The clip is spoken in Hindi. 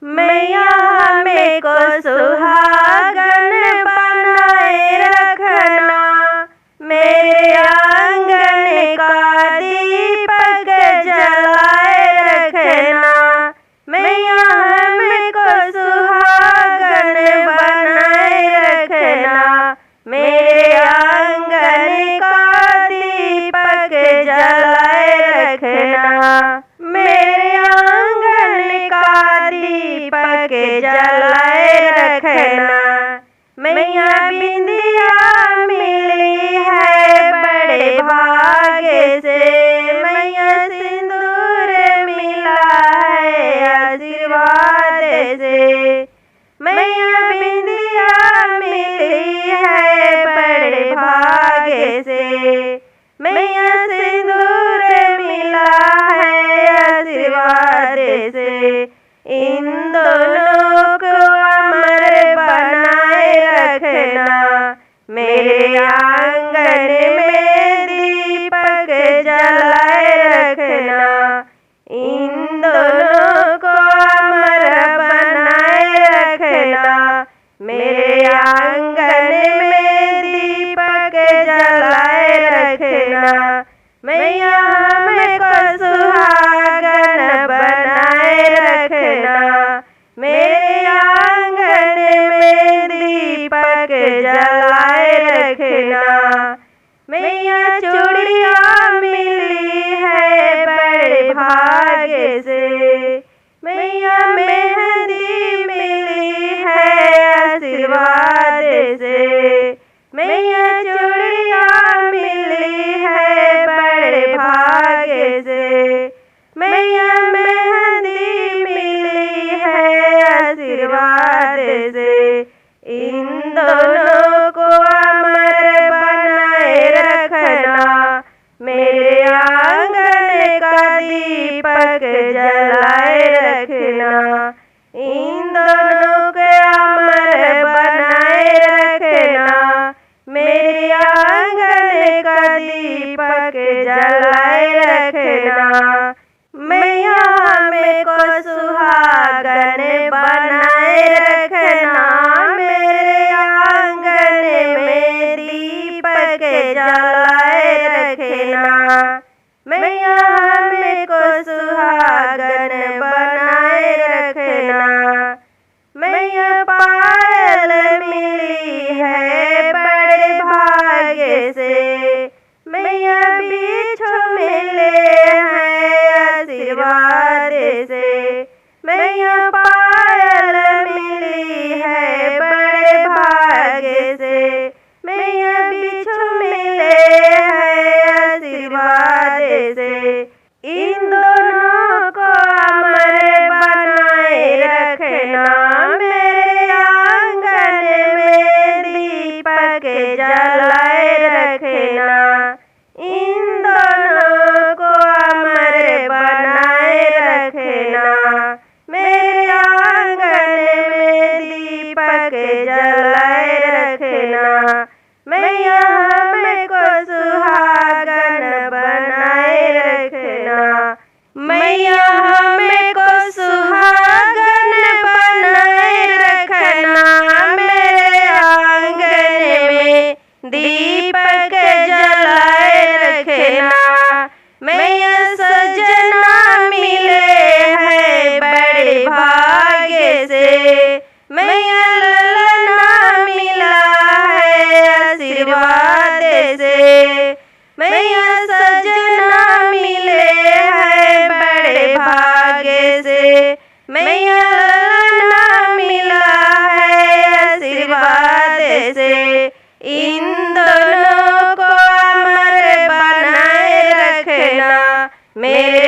मैया हमें को सुहागन बनाए रखना, मेरे आंगन का दीपक जलाए रखना। मैया हमें को सुहागन बनाए रखना, मेरे आंगन का दीपक जलाए रखना। मेरे आंगन का दीपक जलाए रखना। मैया बिंदिया मिली है बड़े भाग्य से, मैया सिंदूर मिला है आशीर्वाद से। मैया बिंदिया मिली है बड़े भाग्य से, मैया सिंदूर मिला है आशीर्वाद से। इन दोनों को अमर बनाए रखना, मेरे आंगन में दीपक जलाए रखना। इन दोनों को अमर बनाए रखना, मेरे आंगन में दीपक जलाए रखना। मैया हमें को सुहागन बनाए रखना, मेरे आंगन में दीपक जलाए रखना। मैया चूड़ियाँ मिली है बड़े भाग्य से, मैया मेहंदी मिली है आशीर्वाद से। मैया चूड़ियाँ मिली है बड़े भाग्य से, मैया मेहंदी मिली है आशीर्वाद से। इन दोनों को अमर बनाए रखना, मेरे आंगन का दीपक जलाए रखना। इन दोनों को अमर बनाए रखना, मेरे आंगन का दीपक जलाए रखना। मैया हमें को सुहागन बनाए रखना, मेरे आंगन में दीपक जलाए रखना। मैया हमें को सुहागन बनाए रखना। मैया पायल मिली है बड़े भाग्य से, मैया बिच्छू मिले हैं आशीर्वाद से। मैया पायल मिली है बड़े भाग्य से, मैया बिच्छू मिले हैं आशीर्वाद से। इन दोनों को अमर बनाए रखना, मेरे आंगन में दीपक जलाए रखना। इन दोनों को अमर बनाए रखना, मेरे आंगन में दीपक जलाए रखना। मैया हमें को सुहागन बनाए रखना, मैया हमें को सुहागन बनाए रखना। मेरे आंगन में दीपक जलाए रखना। मैया सजना मिले हैं बड़े भाग्य से, मैया ललना मिला है आशीर्वाद से। मैया सजना मिले हैं बड़े भाग्य से, मैया ललना मिला है आशीर्वाद से। इन दोनों को अमर बनाए रखना, मेरे